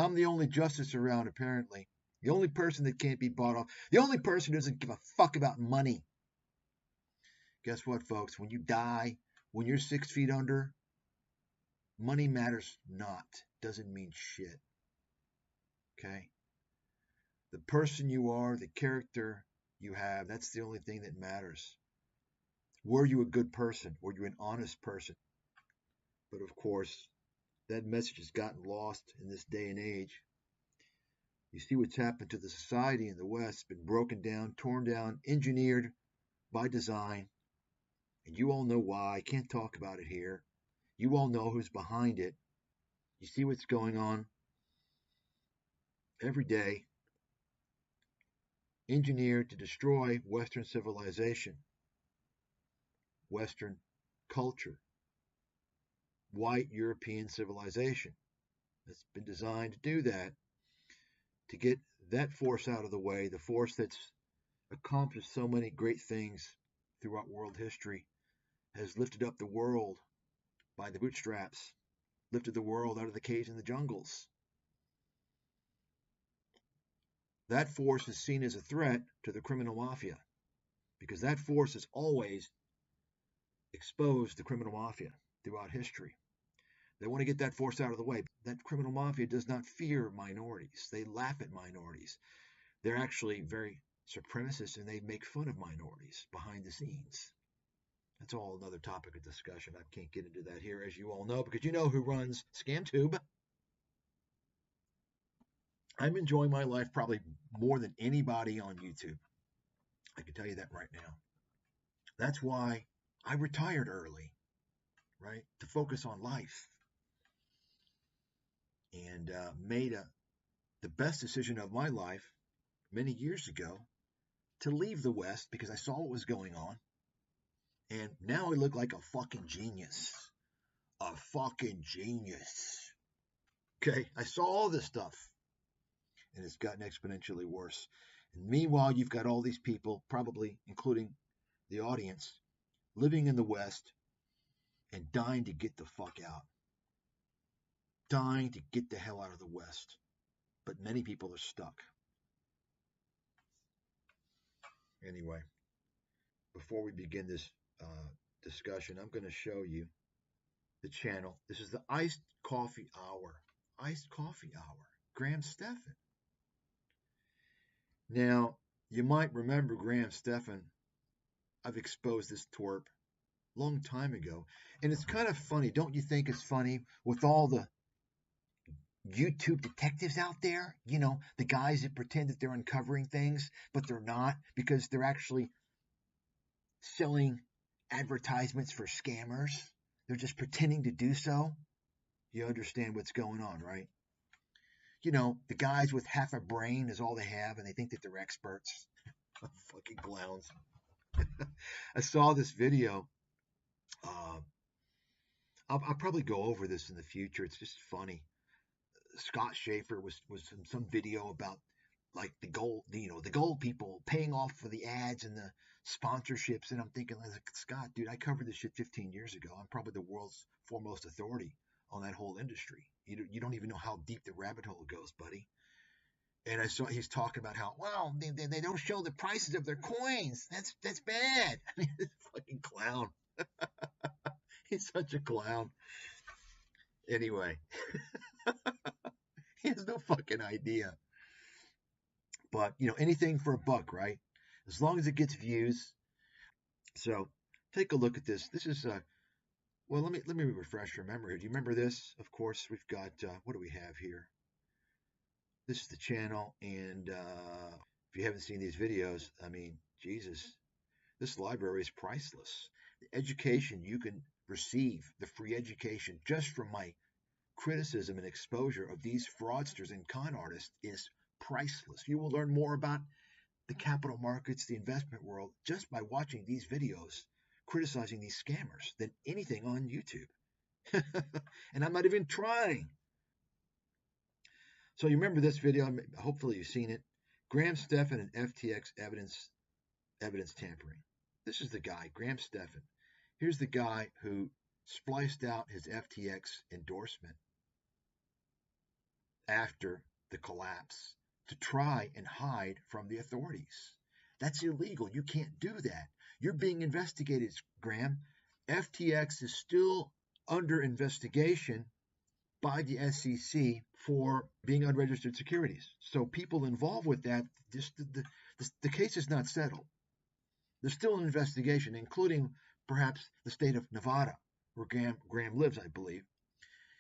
I'm the only justice around, apparently. The only person that can't be bought off. The only person who doesn't give a fuck about money. Guess what, folks? When you die, when you're 6 feet under, money matters not. Doesn't mean shit. Okay? The person you are, the character you have, that's the only thing that matters. Were you a good person? Were you an honest person? But of course, that message has gotten lost in this day and age. You see what's happened to the society in the West. It's been broken down, torn down, engineered by design. And you all know why. I can't talk about it here. You all know who's behind it. You see what's going on every day. Engineered to destroy Western civilization, Western culture, white European civilization. It's been designed to do that, to get that force out of the way, the force that's accomplished so many great things throughout world history, has lifted up the world by the bootstraps, lifted the world out of the caves and the jungles. That force is seen as a threat to the criminal mafia, because that force has always exposed the criminal mafia throughout history. They want to get that force out of the way. That criminal mafia does not fear minorities. They laugh at minorities. They're actually very supremacist, and they make fun of minorities behind the scenes. That's all another topic of discussion. I can't get into that here, as you all know, because you know who runs ScamTube. I'm enjoying my life probably more than anybody on YouTube. I can tell you that right now. That's why I retired early, right? To focus on life. And made the best decision of my life many years ago to leave the West because I saw what was going on. And now I look like a fucking genius. A fucking genius. Okay? I saw all this stuff. And it's gotten exponentially worse. And meanwhile, you've got all these people, probably including the audience, living in the West and dying to get the fuck out. Dying to get the hell out of the West. But many people are stuck. Anyway, before we begin this discussion, I'm going to show you the channel. This is the Iced Coffee Hour. Iced Coffee Hour. Graham Stephan. Now, you might remember Graham Stephan. I've exposed this twerp a long time ago. And it's kind of funny. Don't you think it's funny with all the YouTube detectives out there? You know, the guys that pretend that they're uncovering things, but they're not, because they're actually selling advertisements for scammers. They're just pretending to do so. You understand what's going on, right? You know, the guys with half a brain is all they have, and they think that they're experts. Fucking clowns. I saw this video. I'll probably go over this in the future. It's just funny. Scott Schaefer was in some video about like the gold people paying off for the ads and the sponsorships, and I'm thinking, like, Scott, dude, I covered this shit 15 years ago. I'm probably the world's foremost authority on that whole industry. You don't even know how deep the rabbit hole goes, buddy. And I saw he's talking about how, well, they don't show the prices of their coins. That's bad. I mean, this fucking clown. He's such a clown. Anyway, he has no fucking idea. But, you know, anything for a buck, right? As long as it gets views. So take a look at this. This is well, let me refresh your memory. Do you remember this? Of course, we've got what do we have here? This is the channel, and if you haven't seen these videos, I mean, Jesus, this library is priceless. The education you can receive, the free education just from my criticism and exposure of these fraudsters and con artists is priceless. You will learn more about the capital markets, the investment world, just by watching these videos criticizing these scammers than anything on YouTube. And I'm not even trying. So you remember this video, hopefully you've seen it. Graham Stephan and FTX evidence tampering. This is the guy, Graham Stephan. Here's the guy who spliced out his FTX endorsement. after the collapse to try and hide from the authorities. That's illegal. You can't do that. You're being investigated, Graham. FTX is still under investigation by the SEC for being unregistered securities. So people involved with that, the case is not settled. There's still an investigation, including perhaps the state of Nevada, where Graham lives, I believe.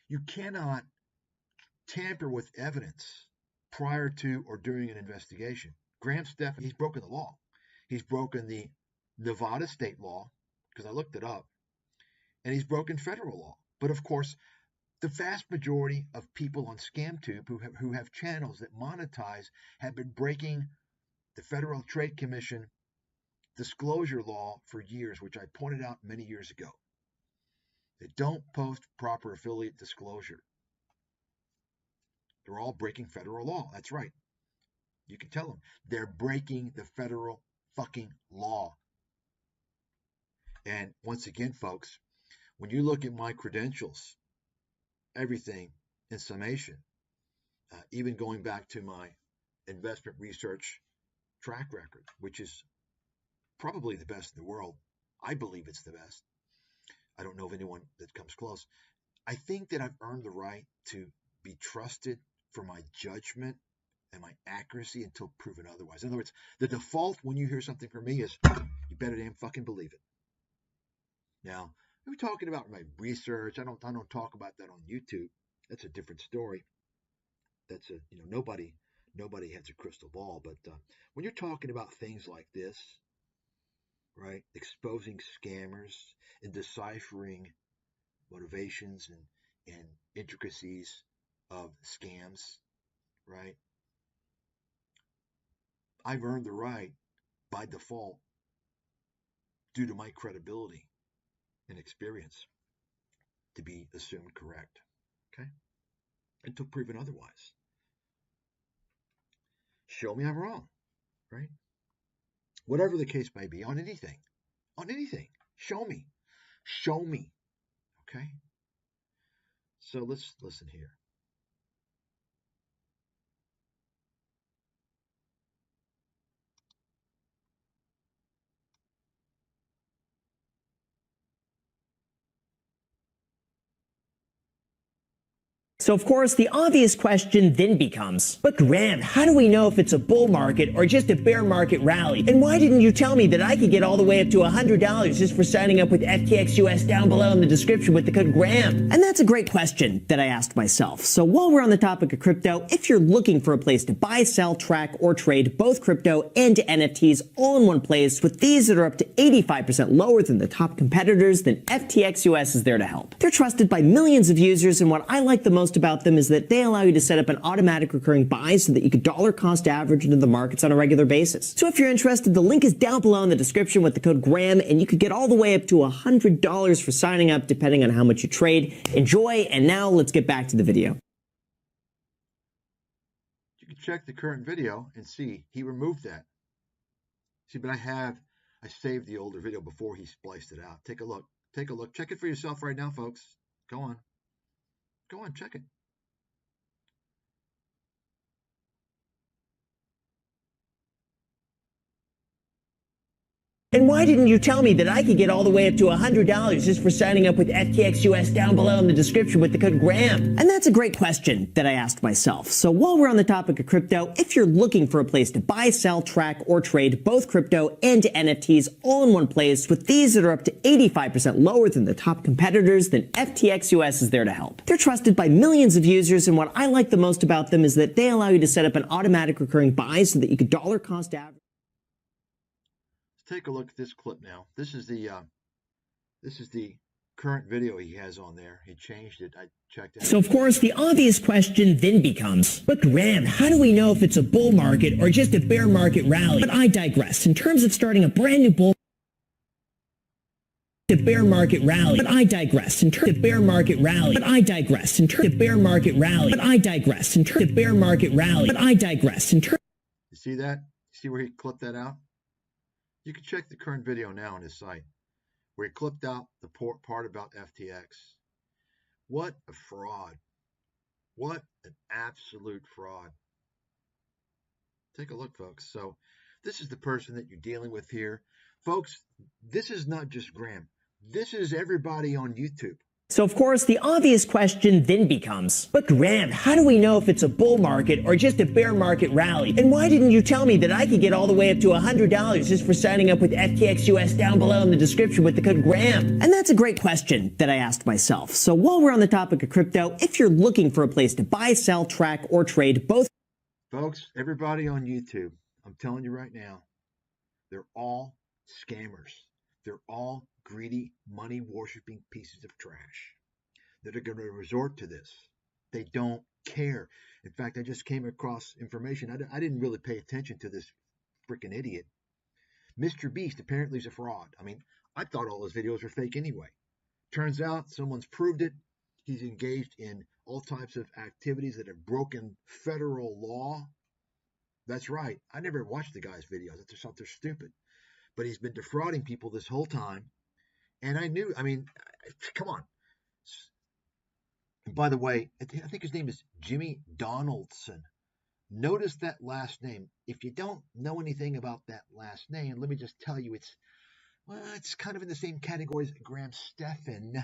You cannot tamper with evidence prior to or during an investigation. Graham Stephan, he's broken the law. He's broken the Nevada state law, because I looked it up, and he's broken federal law. But of course, the vast majority of people on ScamTube who have channels that monetize have been breaking the Federal Trade Commission disclosure law for years, which I pointed out many years ago. They don't post proper affiliate disclosure. They're all breaking federal law. That's right. You can tell them they're breaking the federal fucking law. And once again, folks, when you look at my credentials, everything in summation, even going back to my investment research track record, which is probably the best in the world. I believe it's the best. I don't know of anyone that comes close. I think that I've earned the right to be trusted for my judgment and my accuracy until proven otherwise. In other words, the default when you hear something from me is you better damn fucking believe it. Now, we're talking about my research. I don't talk about that on YouTube. That's a different story. That's nobody has a crystal ball. But when you're talking about things like this, right, exposing scammers and deciphering motivations and intricacies of scams, right? I've earned the right by default due to my credibility and experience to be assumed correct, okay? Until proven otherwise. Show me I'm wrong, right? Whatever the case may be, on anything, show me, okay? So let's listen here. So of course, the obvious question then becomes, but Graham, how do we know if it's a bull market or just a bear market rally? And why didn't you tell me that I could get all the way up to $100 just for signing up with FTX US down below in the description with the code Graham? And that's a great question that I asked myself. So while we're on the topic of crypto, if you're looking for a place to buy, sell, track, or trade both crypto and NFTs all in one place with fees that are up to 85% lower than the top competitors, then FTX US is there to help. They're trusted by millions of users, and what I like the most about them is that they allow you to set up an automatic recurring buy so that you could dollar cost average into the markets on a regular basis. So if you're interested, the link is down below in the description with the code Graham, and you could get all the way up to $100 for signing up depending on how much you trade. Enjoy, and now let's get back to the video. You can check the current video and see he removed that. See, but I saved the older video before he spliced it out. Take a look. Check it for yourself right now, folks. Go on, check it. And why didn't you tell me that I could get all the way up to $100 just for signing up with FTX US down below in the description with the code Graham? And that's a great question that I asked myself. So while we're on the topic of crypto, if you're looking for a place to buy, sell, track, or trade both crypto and NFTs all in one place with fees that are up to 85% lower than the top competitors, then FTX US is there to help. They're trusted by millions of users, and what I like the most about them is that they allow you to set up an automatic recurring buy so that you could dollar cost average. Take a look at this clip now. This is the current video he has on there. He changed it. I checked it. So of course, the obvious question then becomes, but Graham, how do we know if it's a bull market or just a bear market rally? But I digress. In terms of starting a brand new bull bear market rally, but I digress. In terms of bear market rally, but I digress. In terms of bear market rally, but I digress. In terms of bear market rally, but I digress. In terms. You see that? See where he clipped that out? You can check the current video now on his site, where he clipped out the part about FTX. What a fraud. What an absolute fraud. Take a look, folks. So this is the person that you're dealing with here. Folks, this is not just Graham. This is everybody on YouTube. So of course, the obvious question then becomes, but Graham, how do we know if it's a bull market or just a bear market rally? And why didn't you tell me that I could get all the way up to $100 just for signing up with FTXUS down below in the description with the code Graham? And that's a great question that I asked myself. So while we're on the topic of crypto, if you're looking for a place to buy, sell, track, or trade both... Folks, everybody on YouTube, I'm telling you right now, they're all scammers. They're all greedy, money-worshipping pieces of trash that are going to resort to this. They don't care. In fact, I just came across information. I didn't really pay attention to this freaking idiot. Mr. Beast apparently is a fraud. I mean, I thought all his videos were fake anyway. Turns out someone's proved it. He's engaged in all types of activities that have broken federal law. That's right. I never watched the guy's videos. I just thought they're stupid. But he's been defrauding people this whole time. And I knew, I mean, come on. And by the way, I think his name is Jimmy Donaldson. Notice that last name. If you don't know anything about that last name, let me just tell you, it's kind of in the same category as Graham Stephan,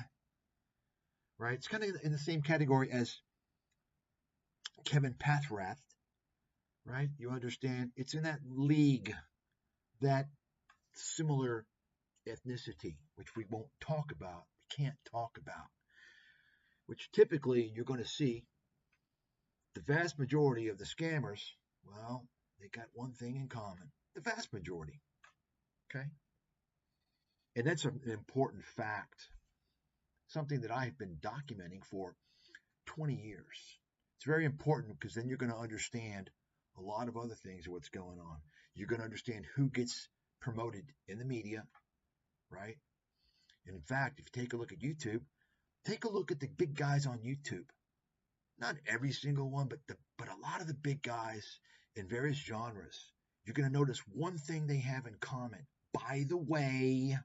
right? It's kind of in the same category as Kevin Pathrath, right? You understand? It's in that league, that similar ethnicity, which we won't talk about, we can't talk about, which typically you're going to see the vast majority of the scammers, well, they got one thing in common, the vast majority, okay? And that's an important fact, something that I've been documenting for 20 years. It's very important because then you're going to understand a lot of other things of what's going on. You're going to understand who gets promoted in the media, right? And in fact, if you take a look at YouTube, take a look at the big guys on YouTube. Not every single one, but a lot of the big guys in various genres. You're going to notice one thing they have in common. By the way,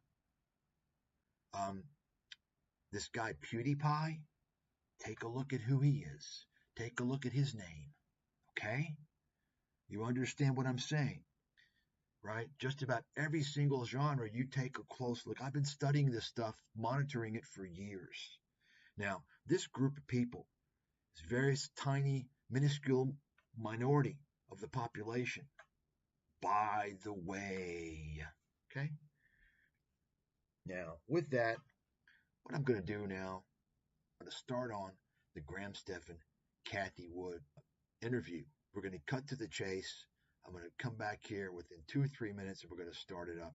this guy PewDiePie, take a look at who he is. Take a look at his name, okay? You understand what I'm saying, right? Just about every single genre, you take a close look. I've been studying this stuff, monitoring it for years. Now, this group of people is a very tiny, minuscule minority of the population. By the way, okay? Now, with that, what I'm going to do now, I'm going to start on the Graham Stephan, Cathie Wood interview. We're going to cut to the chase. I'm going to come back here within 2 or 3 minutes and we're going to start it up.